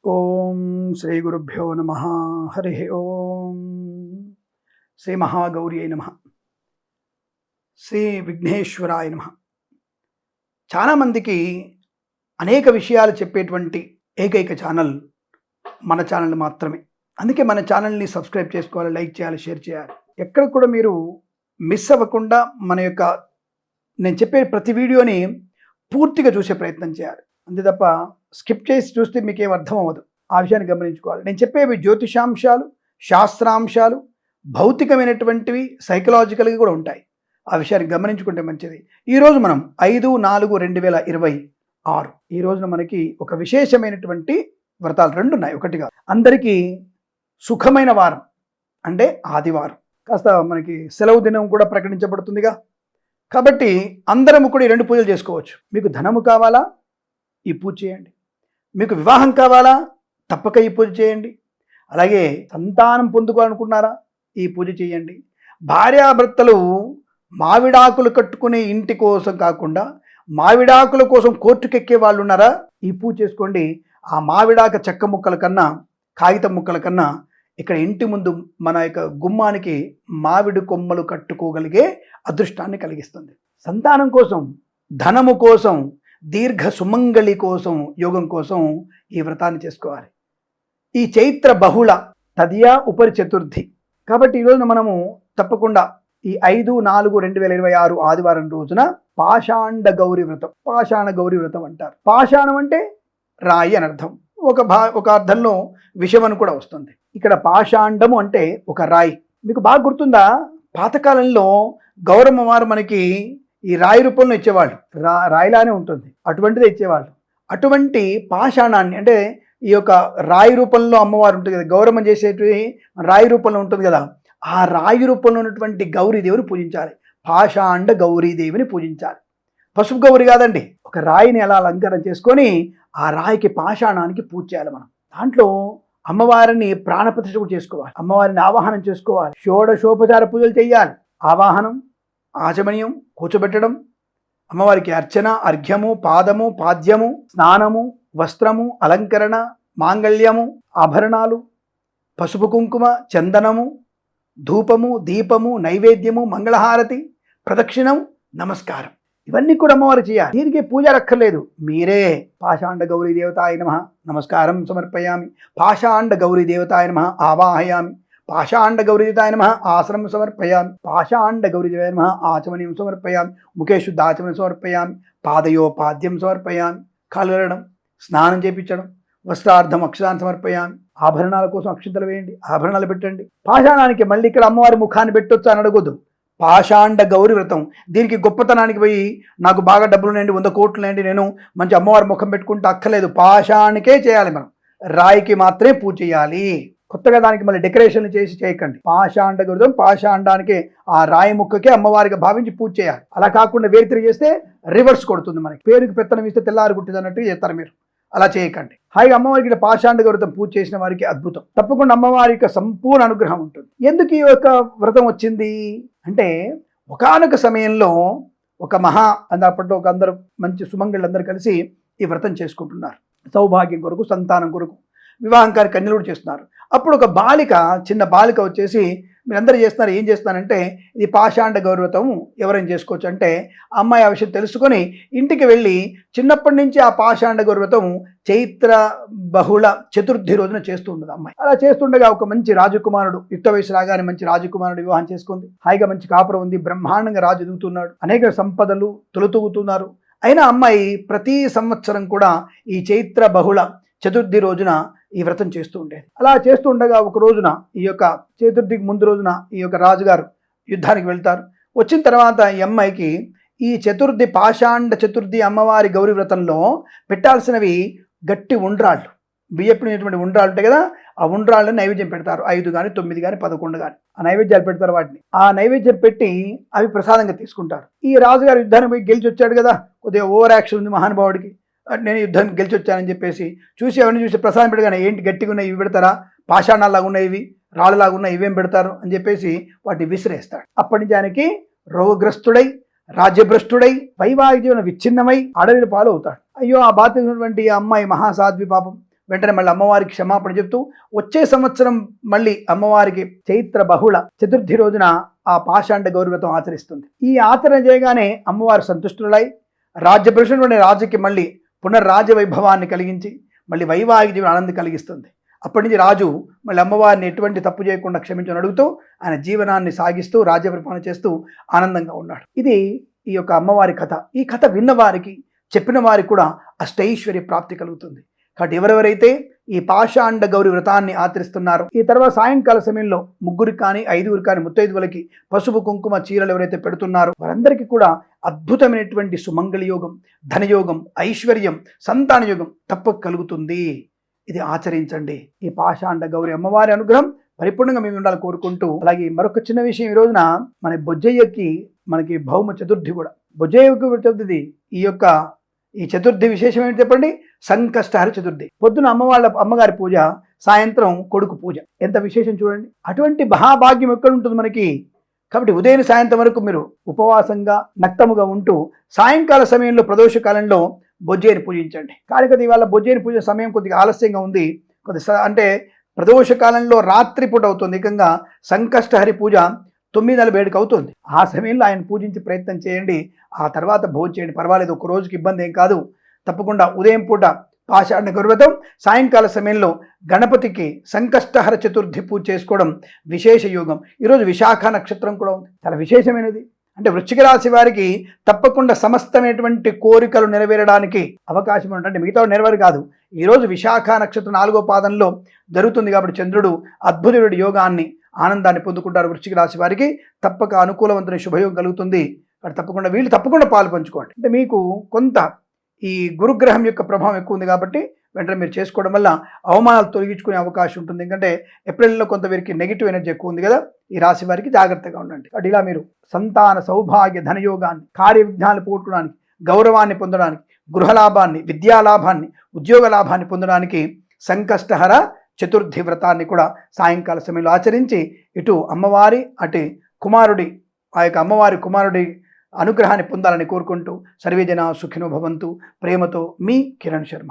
ఓం శ్రీ గురుభ్యో నమ. హరి ఓం. శ్రీ మహాగౌర్యై నమ. శ్రీ విఘ్నేశ్వరాయ నమ. చాలామందికి అనేక విషయాలు చెప్పేటువంటి ఏకైక ఛానల్ మన ఛానల్ మాత్రమే. అందుకే మన ఛానల్ని సబ్స్క్రైబ్ చేసుకోవాలి, లైక్ చేయాలి, షేర్ చేయాలి. ఎక్కడ కూడా మీరు మిస్ అవ్వకుండా నేను చెప్పే ప్రతి వీడియోని పూర్తిగా చూసే ప్రయత్నం చేయాలి. అంతే తప్ప స్కిప్ చేసి చూస్తే మీకేం అర్థం అవ్వదు. ఆ విషయాన్ని గమనించుకోవాలి. నేను చెప్పేవి జ్యోతిషాంశాలు, శాస్త్రాంశాలు, భౌతికమైనటువంటివి, సైకలాజికల్గా కూడా ఉంటాయి. ఆ విషయాన్ని గమనించుకుంటే మంచిది. ఈరోజు మనం 5/4/2026 ఈ రోజున మనకి ఒక విశేషమైనటువంటి వ్రతాలు 2 ఉన్నాయి. ఒకటిగా అందరికీ సుఖమైన వారం అంటే ఆదివారం, కాస్త మనకి సెలవు దినం కూడా ప్రకటించబడుతుందిగా. కాబట్టి అందరము కూడా ఈ 2 పూజలు చేసుకోవచ్చు. మీకు ధనము కావాలా, ఈ పూజ చేయండి. మీకు వివాహం కావాలా, తప్పక ఈ పూజ చేయండి. అలాగే సంతానం పొందుకోవాలనుకున్నారా, ఈ పూజ చేయండి. భార్యాభర్తలు మావిడాకులు కట్టుకునే ఇంటి కోసం కాకుండా మావిడాకుల కోసం కోర్టుకెక్కే వాళ్ళు ఉన్నారా, ఈ పూజ చేసుకోండి. ఆ మావిడాక చెక్క ముక్కల కన్నా, కాగితం ముక్కల కన్నా ఇక్కడ ఇంటి ముందు మన యొక్క గుమ్మానికి మామిడి కొమ్మలు కట్టుకోగలిగే అదృష్టాన్ని కలిగిస్తుంది. సంతానం కోసం, ధనము కోసం, దీర్ఘ సుమంగళి కోసం, యోగం కోసం ఈ వ్రతాన్ని చేసుకోవాలి. ఈ చైత్ర బహుళ తదియా ఉపరి చతుర్థి కాబట్టి ఈరోజున మనము తప్పకుండా ఈ 5/4/2026 ఆదివారం రోజున పాషాండ గౌరీ వ్రతం. పాషాణ గౌరీ వ్రతం అంటారు. పాషాణం అంటే రాయి అని అర్థం. ఒక అర్థంలో విషం అని కూడా వస్తుంది. ఇక్కడ పాషాండము అంటే ఒక రాయి. మీకు బాగా గుర్తుందా, పాతకాలంలో గౌరమ్మ వారు మనకి ఈ రాయి రూపంలో ఇచ్చేవాళ్ళు. రాయిలానే ఉంటుంది, అటువంటిదే ఇచ్చేవాళ్ళు. అటువంటి పాషాణాన్ని అంటే ఈ యొక్క రాయి రూపంలో అమ్మవారు ఉంటుంది కదా, గౌరమ్మ చేసేటివి రాయి రూపంలో ఉంటుంది కదా, ఆ రాయి రూపంలో ఉన్నటువంటి గౌరీదేవిని పూజించాలి. పాషాండ గౌరీదేవిని పూజించాలి. పసుపు గౌరి కాదండి, ఒక రాయిని అలా అలంకరణ చేసుకొని ఆ రాయికి, పాషాణానికి పూజ చేయాలి మనం. దాంట్లో అమ్మవారిని ప్రాణప్రతిష్ఠ కూడా చేసుకోవాలి, అమ్మవారిని ఆవాహనం చేసుకోవాలి, షోడశోపచార పూజలు చేయాలి. ఆవాహనం, ఆచమనీయం, కూర్చోబెట్టడం, అమ్మవారికి అర్చన, అర్ఘ్యము, పాదము, పాద్యము, స్నానము, వస్త్రము, అలంకరణ, మాంగళ్యము, ఆభరణాలు, పసుపు కుంకుమ, చందనము, ధూపము, దీపము, నైవేద్యము, మంగళహారతి, ప్రదక్షిణం, నమస్కారం, ఇవన్నీ కూడా అమ్మవారు చేయాలి. దీనికి పూజ రక్కర్లేదు, మీరే పాషాండ గౌరీ దేవతాయ నమః నమస్కారం సమర్పయామి, పాషాండ గౌరీ దేవతాయ నమః ఆవాహయామి, పాషాండ గౌరీ దేవతాయ నమః ఆసనం సమర్పయామి, పాషాండ గౌరీ దేవతాయ నమః ఆచమనీయం సమర్పయామి, ముఖే శుద్ధ ఆచమనం సమర్పయామి, పాదయో పాద్యం సమర్పయామి, కలరడం, స్నానం చేయించడం, వస్త్రార్థం అక్షరాన్ని సమర్పయామి, ఆభరణాల కోసం అక్షింతలు వేయండి, ఆభరణాలు పెట్టండి. పాషాణానికి మళ్ళీ ఇక్కడ అమ్మవారి ముఖాన్ని పెట్టొచ్చు అని అడగొద్దు. పాషాండ గౌరీ వ్రతం, దీనికి గొప్పతనానికి పోయి నాకు బాగా డబ్బులు ఉన్నాయండి, 100 కోట్లు ఉన్నాయండి, నేను మంచి అమ్మవారి ముఖం పెట్టుకుంటే అక్కర్లేదు. పాషాణికే చేయాలి, మనం రాయికి మాత్రమే పూజ చేయాలి. కొత్తగా దానికి మళ్ళీ డెకరేషన్లు చేసి చేయకండి. పాషాండ గౌరీ, పాషాండానికి ఆ రాయి ముక్కకే అమ్మవారిగా భావించి పూజ చేయాలి. అలా కాకుండా వేరు చేస్తే రివర్స్ కొడుతుంది. మనకి పేరుకి పెత్తనం ఇస్తే తెల్లారి గుట్టిది అన్నట్టు చేస్తారు మీరు. అలా చేయకండి. హాయిగా అమ్మవారికి పాషాండ గౌరీ వ్రతం పూజ చేసిన వారికి అద్భుతం. తప్పకుండా అమ్మవారి యొక్క సంపూర్ణ అనుగ్రహం ఉంటుంది. ఎందుకు ఈ యొక్క వ్రతం వచ్చింది అంటే, ఒకానొక సమయంలో ఒక అప్పట్లో ఒక అందరూ మంచి సుమంగళ్ళందరూ కలిసి ఈ వ్రతం చేసుకుంటున్నారు. సౌభాగ్యం కొరకు, సంతానం కొరకు, వివాహం కాని కన్యలు కూడా చేస్తున్నారు. అప్పుడు ఒక బాలిక, చిన్న బాలిక వచ్చేసి, మీరందరూ చేస్తున్నారు, ఏం చేస్తున్నారంటే, ఇది పాషాండ గౌరీ వ్రతం ఎవరైనా చేసుకోవచ్చు అంటే, ఆ అమ్మాయి ఆ విషయం తెలుసుకొని ఇంటికి వెళ్ళి చిన్నప్పటి నుంచి ఆ పాషాండ గౌరీ వ్రతం చైత్ర బహుళ చతుర్థి రోజున చేస్తూ ఉండదు అమ్మాయి. అలా చేస్తుండగా ఒక మంచి రాజకుమారుడు, యుక్త వయసు రాగానే మంచి రాజకుమారుడు వివాహం చేసుకుంది. హాయిగా మంచి కాపురం ఉంది, బ్రహ్మాండంగా రాజు ఎదుగుతున్నాడు, అనేక సంపదలు తొలుతూగుతున్నారు. అయినా అమ్మాయి ప్రతి సంవత్సరం కూడా ఈ చైత్ర బహుళ చతుర్థి రోజున ఈ వ్రతం చేస్తూ ఉండేది. అలా చేస్తూ ఉండగా ఒక రోజున, ఈ యొక్క చతుర్థికి ముందు రోజున ఈ యొక్క రాజుగారు యుద్ధానికి వెళ్తారు. వచ్చిన తర్వాత ఈ అమ్మాయికి ఈ చతుర్థి, పాషాండ చతుర్థి అమ్మవారి గౌరీ వ్రతంలో పెట్టాల్సినవి గట్టి ఉండ్రాళ్ళు, బియ్యపినటువంటి ఉండ్రాళ్ళు ఉంటాయి కదా, ఆ ఉండ్రాళ్ళని నైవేద్యం పెడతారు. 5 కానీ 9 కానీ 11 కానీ ఆ నైవేద్యాలు పెడతారు. వాటిని ఆ నైవేద్యం పెట్టి అవి ప్రసాదంగా తీసుకుంటారు. ఈ రాజుగారు యుద్ధానికి పోయి గెలిచి వచ్చాడు కదా, కొద్దిగా ఓవర్ యాక్షన్ ఉంది మహానుభావుడికి. నేను యుద్ధం గెలిచి వచ్చానని చెప్పేసి అవన్నీ చూసి ప్రసాదం పెట్టగానే, ఏంటి గట్టిగా ఉన్నాయి ఇవి పెడతారా, పాషాణాలాగా ఉన్నాయి ఇవి, రాళ్ళలాగా ఉన్నాయి ఇవేం పెడతారు అని చెప్పేసి వాటిని విసిరేస్తాడు. అప్పటి నుంచి ఆయనకి రోగగ్రస్తుడై, రాజ్యభ్రష్టుడై, వైవాహిక జీవనం విచ్ఛిన్నమై అడవిని పాలు అవుతాడు. అయ్యో, ఆ బాధితున్నటువంటి అమ్మాయి మహాసాధ్వి పాపం వెంటనే మళ్ళీ అమ్మవారికి క్షమాపణ చెప్తూ వచ్చే సంవత్సరం మళ్ళీ అమ్మవారికి చైత్ర బహుళ చతుర్థి రోజున ఆ పాషాండ గౌరి వ్రతం ఆచరిస్తుంది. ఈ ఆచరణ చేయగానే అమ్మవారు సంతుష్టులై రాజ్యపురుషుడు రాజుకి మళ్ళీ పునర్రాజ వైభవాన్ని కలిగించి మళ్ళీ వైవాహిక జీవన ఆనందం కలిగిస్తుంది. అప్పటి నుంచి రాజు మళ్ళీ అమ్మవారిని ఎటువంటి తప్పు చేయకుండా క్షమించని అడుగుతూ ఆయన జీవనాన్ని సాగిస్తూ రాజ్య పరిపాలన చేస్తూ ఆనందంగా ఉన్నాడు. ఇది ఈ యొక్క అమ్మవారి కథ. ఈ కథ విన్నవారికి చెప్పిన వారికి కూడా అష్టైశ్వర్య ప్రాప్తి కలుగుతుంది. కాబట్టి ఎవరెవరైతే ఈ పాషాండ గౌరి వ్రతాన్ని ఆచరిస్తున్నారో ఈ తర్వాత సాయంకాల సమయంలో ముగ్గురికి కానీ 5గురికి కానీ ముత్తైదువులకి పసుపు కుంకుమ చీరలు ఎవరైతే పెడుతున్నారో వారందరికీ కూడా అద్భుతమైనటువంటి సుమంగళ యోగం, ధనయోగం, ఐశ్వర్యం, సంతాన యోగం తప్పక కలుగుతుంది. ఇది ఆచరించండి. ఈ పాషాండ గౌరి అమ్మవారి అనుగ్రహం పరిపూర్ణంగా మేము ఉండాలని కోరుకుంటూ, అలాగే మరొక చిన్న విషయం, ఈ రోజున మన బొజ్జయ్యకి మనకి భౌమ చతుర్థి కూడా. బొజ్జయ్యకి చతుర్థి ఈ చతుర్థి విశేషం ఏంటి చెప్పండి? సంకష్టహర చతుర్థి. పొద్దున అమ్మగారి పూజ, సాయంత్రం కొడుకు పూజ. ఎంత విశేషం చూడండి. అటువంటి మహాభాగ్యం ఎక్కడ ఉంటుంది మనకి? కాబట్టి ఉదయం సాయంత్రం వరకు మీరు ఉపవాసంగా నక్తముగా ఉంటూ సాయంకాల సమయంలో ప్రదోష కాలంలో బొజ్జయ్యని పూజించండి. కాకపోతే ఇవాళ బొజ్జయ్యని పూజ సమయం కొద్దిగా ఆలస్యంగా ఉంది. అంటే ప్రదోష కాలంలో రాత్రిపూట అవుతుంది. ఏకంగా సంకష్టహరి పూజ 9:47 అవుతుంది. ఆ సమయంలో ఆయన పూజించే ప్రయత్నం చేయండి. ఆ తర్వాత భోజనం చేయండి, పర్వాలేదు. ఒక రోజుకి ఇబ్బంది ఏం కాదు. తప్పకుండా ఉదయం పూట పాషాండ గౌరి వ్రతం, సాయంకాల సమయంలో గణపతికి సంకష్టహర చతుర్థి పూజ చేసుకోవడం విశేష యోగం. ఈరోజు విశాఖ నక్షత్రం కూడా ఉంది, చాలా విశేషమైనది. అంటే వృశ్చిక రాశి వారికి తప్పకుండా సమస్తమైనటువంటి కోరికలు నెరవేరడానికి అవకాశం ఉంటుంది. అంటే మిగతా నెరవేరు కాదు. ఈరోజు విశాఖ నక్షత్రం 4వ పాదంలో జరుగుతుంది కాబట్టి చంద్రుడు అద్భుతమైన యోగాన్ని, ఆనందాన్ని పొందుకుంటారు. వృశ్చిక రాశి వారికి తప్పక అనుకూలవంతమైన శుభయోగం కలుగుతుంది. తప్పకుండా వీళ్ళు పాలు పంచుకోండి. అంటే మీకు కొంత ఈ గురుగ్రహం యొక్క ప్రభావం ఎక్కువ ఉంది కాబట్టి వెంటనే మీరు చేసుకోవడం వల్ల అవమానాలు తొలగించుకునే అవకాశం ఉంటుంది. ఎందుకంటే ఏప్రిల్లో కొంత వీరికి నెగిటివ్ ఎనర్జీ ఎక్కువ ఉంది కదా. ఈ రాశి వారికి జాగ్రత్తగా ఉండండి. కాబట్టి ఇలా మీరు సంతాన సౌభాగ్య ధనయోగాన్ని, కార్య విఘ్నాలు పోగొట్టడానికి, గౌరవాన్ని పొందడానికి, గృహలాభాన్ని, విద్యాలాభాన్ని, ఉద్యోగ లాభాన్ని పొందడానికి సంకష్టహర చతుర్థి వ్రతాన్ని కూడా సాయంకాల సమయంలో ఆచరించి ఇటు అమ్మవారి అటు కుమారుడి ఆ యొక్క అమ్మవారి కుమారుడి అనుగ్రహాన్ని పొందాలని కోరుకుంటూ సర్వే జనా సుఖినో భవంతు. ప్రేమతో మీ కిరణ్ శర్మ.